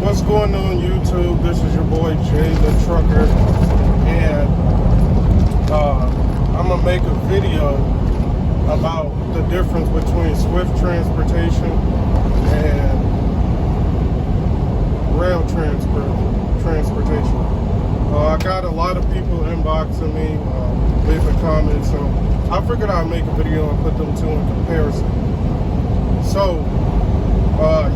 What's going on YouTube? This is your boy Jay the Trucker, and I'm gonna make a video about the difference between swift transportation and rail transportation. I got a lot of people inboxing me, leaving comments, so I figured I'd make a video and put them two in comparison. So,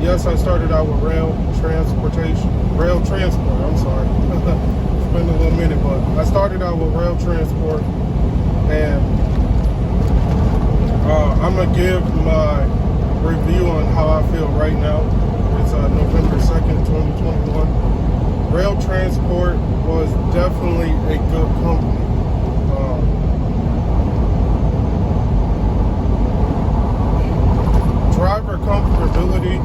yes, I started out with rail transport, I'm sorry. It's been a little minute, but I started out with rail transport, and I'm going to give my review on how I feel right now. It's November 2nd, 2021. Rail transport was definitely a good company. Driver comfortability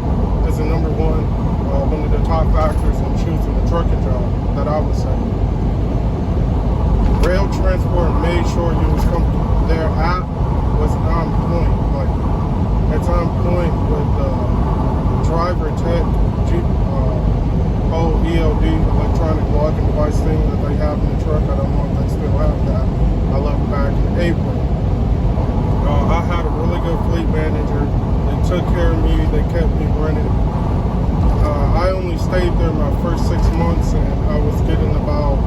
is the number one of the top factors in choosing a trucking job that I would say. Rail transport made sure you was comfortable. Their app was on point. Like, it's on point with driver tech, ELD, electronic logging device thing that they have in the truck. I don't know if they still have that. I left back in April. I had a really good fleet manager. They took care of me. They kept me running. I only stayed there my first 6 months, and I was getting about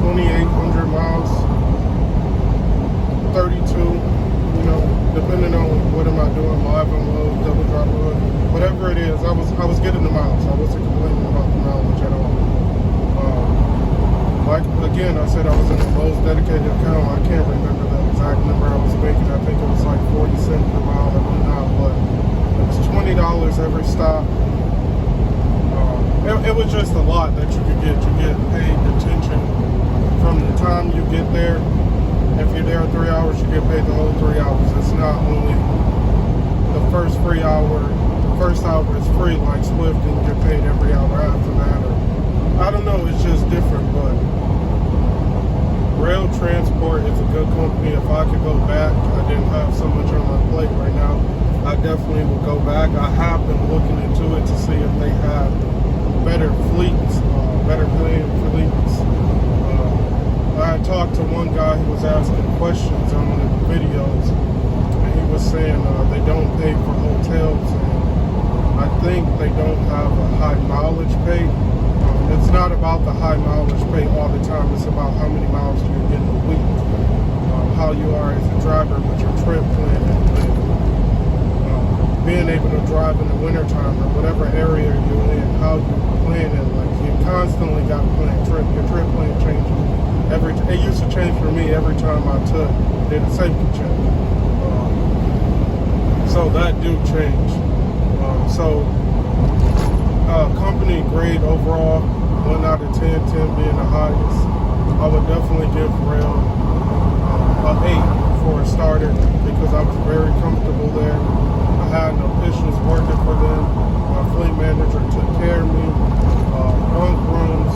2,800 miles, 32, depending on what am I doing, live unload, double drop load, whatever it is. I was getting the miles. I wasn't complaining about the mileage at all. Like again, I said I was in the most dedicated account. I can't remember the exact number I was making. I think it was like 40 cents per mile or whatnot, but it was $20 every stop. It was just a lot that you could get. You get paid attention from the time you get there. If you're there 3 hours, you get paid the whole 3 hours. It's not only the first free hour. The first hour is free like Swift, and you get paid every hour after that. Or, I don't know, it's just different, but rail transport is a good company. If I could go back, I didn't have so much on my plate right now, I definitely would go back. I have been looking into it to see if they have better fleets, better paying fleets. I talked to one guy who was asking questions on one of the videos, and he was saying they don't pay for hotels, and I think they don't have a high mileage pay. It's not about the high mileage pay all the time. It's about how many miles you get in a week, how you are as a driver with your trip planning, being able to drive in the wintertime or whatever area you're in, how you plan it. Like, you constantly got to plan your trip plan changes. It used to change for me every time I did a safety check. So that do change. Company grade overall, 1 out of 10, 10 being the highest. I would definitely give Rail an 8 for a starter because I was very comfortable there. I had no issues working for them. My fleet manager took care of me. Bunk rooms.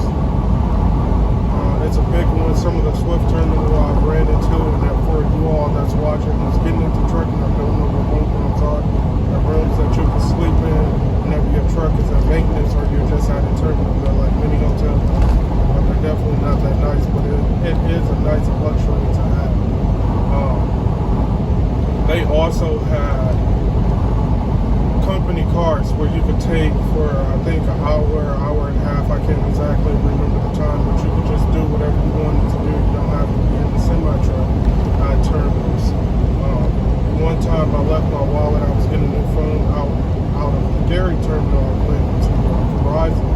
It's a big one. Some of the Swift terminal I ran into, and that for you all that's watching, was getting into trucking. I don't know what bunk rooms are. They're rooms that you can sleep in whenever your truck is at maintenance or you're just at a terminal. They're like mini hotels. But they're definitely not that nice, but it is a nice luxury to have. They also had company cars where you could take for, I think, an hour and a half. I can't exactly remember the time, but you could just do whatever you wanted to do. You don't have to be in the semi-truck at terminals. One time I left my wallet. I was getting a new phone out of the Gary terminal. I went to Verizon,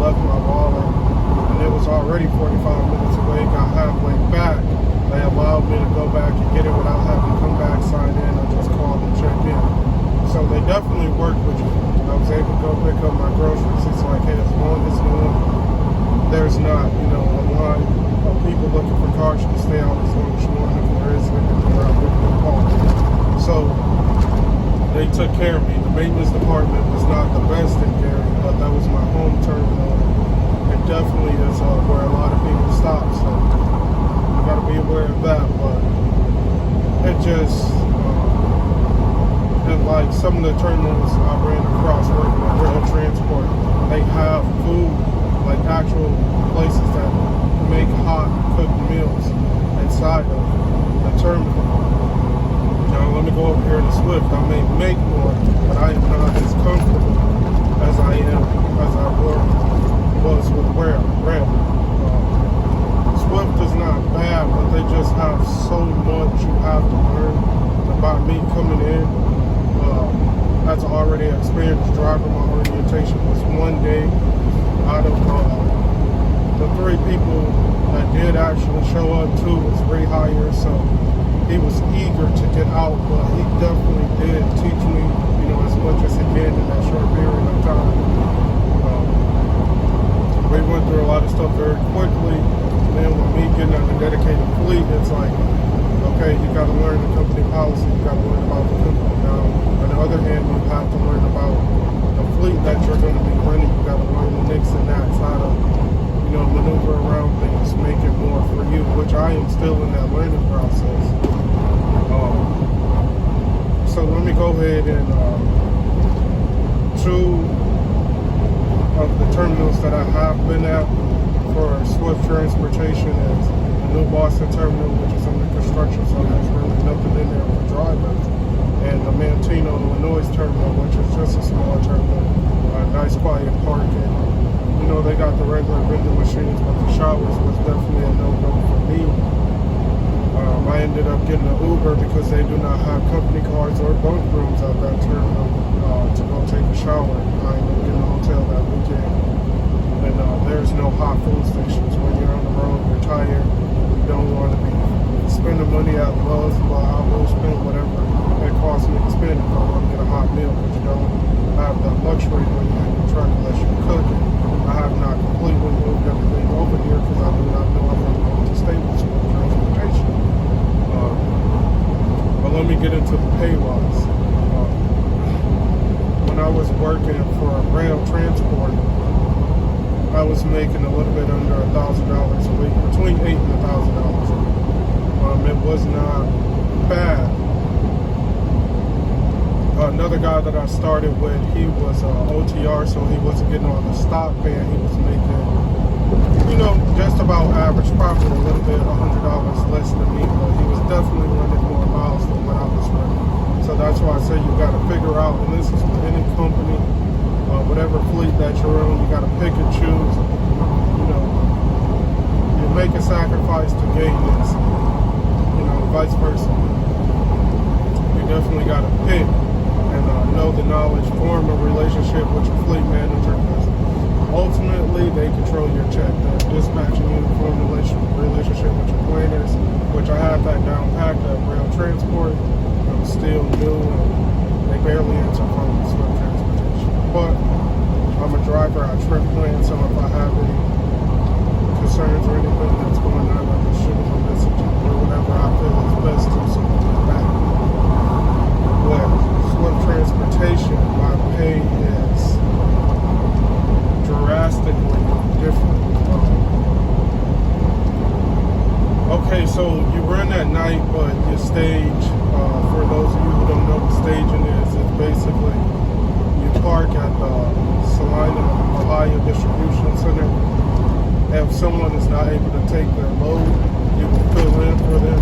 left my wallet, and it was already 45 minutes away. Got halfway back. They allowed me to go back and get it without having to come back, sign in. I just called and checked in. So they definitely work with you. I was able to go pick up my groceries. It's like, hey, as long as there's not, a line of people looking for cars, you can stay out as long as you want. If there is, they can drive with your car. So they took care of me. The maintenance department was not the best in Gary, but that was my home terminal. It definitely is where a lot of people stop. So you got to be aware of that. But it just and like some of the terminals I ran across working with rail transport, as I was with Roehl. Swift is not bad, but they just have so much you have to learn. By me coming in as an already experienced driver, my orientation was 1 day. Out of the 3 people that did actually show up, 2 was rehire, so he was eager to get out, but he definitely did teach me, as much as he can in that short period of time. We went through a lot of stuff very quickly. Then with me getting on the dedicated fleet, it's like, okay, you got to learn the company policy, you got to learn about the company. Now, on the other hand, you have to learn about the fleet that you're going to be running. You got to learn the nicks and knacks, how to, maneuver around things, make it more for you, which I am still in that learning process. So let me go ahead and 2 of the terminals that I have been at for Swift Transportation is the New Boston Terminal, which is under construction, so there's really nothing in there for drivers, and the Manteno, Illinois Terminal, which is just a small terminal, nice quiet parking. They got the regular vending machines, but the showers was definitely a no-go for me. I ended up getting an Uber because they do not have company cars or bunk rooms at that terminal to go take a shower. I ended up getting a hotel that weekend. And there's no hot food stations. When you're on the road, you're tired, you don't want to be spending money at Lowe's, but I will spend whatever it costs me to spend if I want to get a hot meal, but you don't have that luxury when you're in your truck unless you're cooking. I have not completely moved everything over here because I do not know if I'm going to stay with Swift Transportation. But let me get into the pay-wise. When I was working for Roehl Transport, I was making a little bit under $1,000 a week, between $8,000 and $1,000 a week. It was not bad. Another guy that I started with, he was OTR, so he wasn't getting on the stop band. He was making, just about average, probably a little bit, $100 less than me, but he was definitely running more miles than what I was running. So that's why I say you got to figure out, and this is with any company, whatever fleet that you're on, you got to pick and choose. You make a sacrifice to gain this, vice versa. You definitely got to pick and know the knowledge, form a relationship with your fleet manager, because ultimately they control your check. They're dispatching you, form a relationship with your planners, which I have that down packed at Roehl Transport. I'm still new and they barely answer phones for transportation. But I'm a driver, I trip plan, so if I have any concerns or anything that's going on, I can shoot them a message or whatever I feel is best to support back. With Swift Transportation, my pay is drastically different. Okay, so you run at night, but your stage, for those of you who don't know what staging is, it's basically you park at the Salina, Ohio Distribution Center. If someone is not able to take their load, you will fill in for them.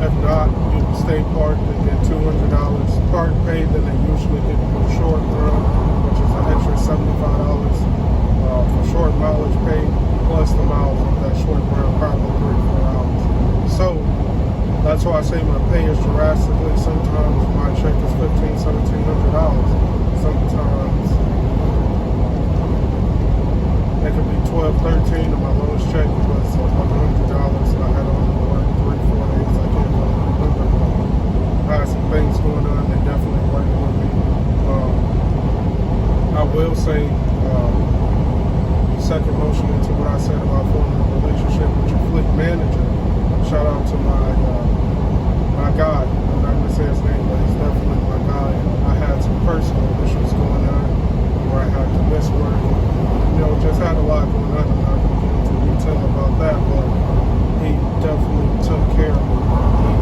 If not, you will stay parked and get $200 park pay. Then they usually give you a short run, which is an extra $75 for short mileage pay, plus the miles of that short run, probably 3 or 4 hours. So that's why I say my pay is drastically. Sometimes my check is $1,500, $1,700. Sometimes it could be $1,200, $1,300, and my lowest check was $100, and I had only worked 3 or 4 days. I can't really remember, but I had some things going on that definitely working with me. I will say, second motion into what I said about forming a relationship with your fleet manager. Shout out to my guy. I'm not going to say his name, but he's definitely my guy. I had some personal issues going on where I had to miss work. Just had a lot going on. I'm not going to get into detail about that, but he definitely took care of me. He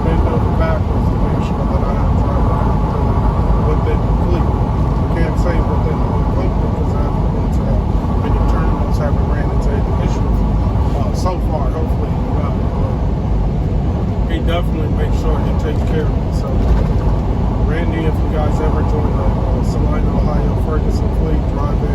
bent over backwards to make sure that I had drivability within the fleet. You can't say within the whole company because I haven't been to that many terminals, haven't ran into any issues so far. Hopefully not, but he definitely makes sure he takes care of me. So Randy, if you guys ever join the Salina, Ohio Ferguson fleet, drive in.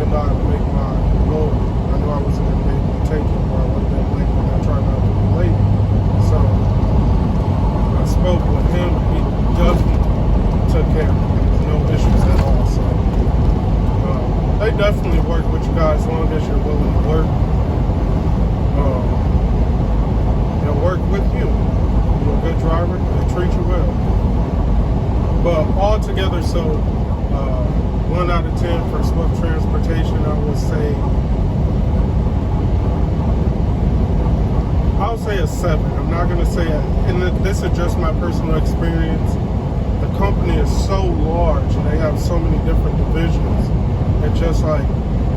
could not make my load. I knew I wasn't going to be able to take it, or I would have been late when I tried not to be late. So I spoke with him. He definitely took care of me. There was no issues at all. So they definitely work with you guys as long as you're willing to work. They'll work with you. You're a good driver. They treat you well. But altogether, so 1 out of 10 for Swift Transportation, I would say a 7. I'm not going to say and this is just my personal experience. The company is so large and they have so many different divisions. It's just like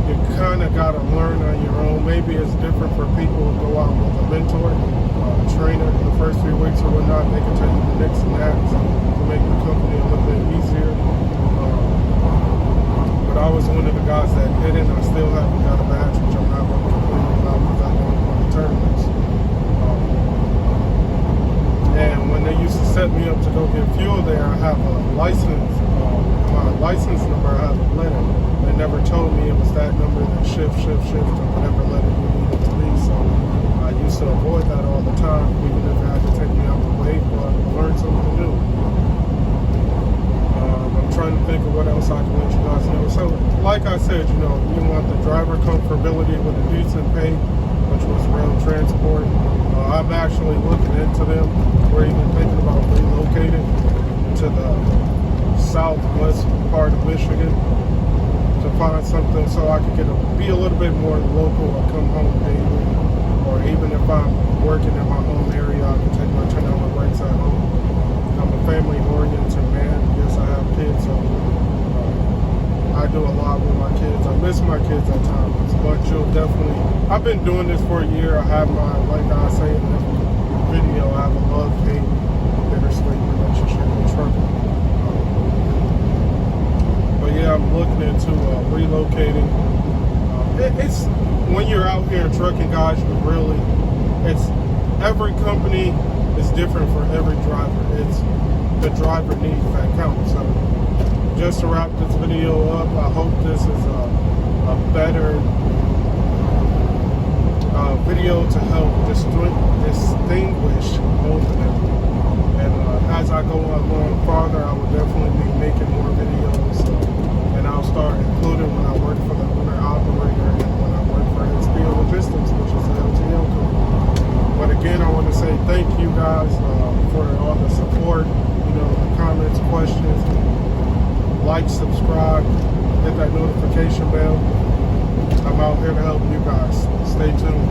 you kind of got to learn on your own. Maybe it's different for people who go out with a mentor, a trainer the first 3 weeks or whatnot. They can tell you the nicks and nats to make the company a little bit easier. But I was one of the guys that didn't. I still haven't got a badge, which I'm not going to complain about because I don't want to tournaments. And when they used to set me up to go get fuel there, I have a license. My license number, I have a letter. They never told me it was that number that shift to whatever letter you needed to be. So I used to avoid that all the time, even if it had to take me out the way, but I learned something new. I'm trying to think of what else I can let you guys know. So, like I said, you want the driver comfortability with a decent pay, which was Roehl Transport. I'm actually looking into them. We're even thinking about relocating to the southwest part of Michigan to find something so I could be a little bit more local or come home daily. Or even if I'm working in my home area, I can take my 10-hour breaks at home. I'm a family-oriented man. Yes, I have kids, so I do a lot with my kids. I miss my kids at times, but you'll definitely... I've been doing this for a year. I have my, like I say in every video, I have a love-hate, bittersweet relationship with trucking. But yeah, I'm looking into relocating. It's when you're out here trucking, guys, every company is different for every driver. It's the driver needs that counts. So just to wrap this video up, I hope this is a better video to help distinguish both of them. And as I go along farther, I will definitely be making more videos. And I'll start including when I work for the owner-operator and when I work for XPO Logistics, which is an LTL company. But again, I want to say thank you guys for all the support, the comments, questions. Like, subscribe, hit that notification bell. I'm out here to help you guys. Stay tuned.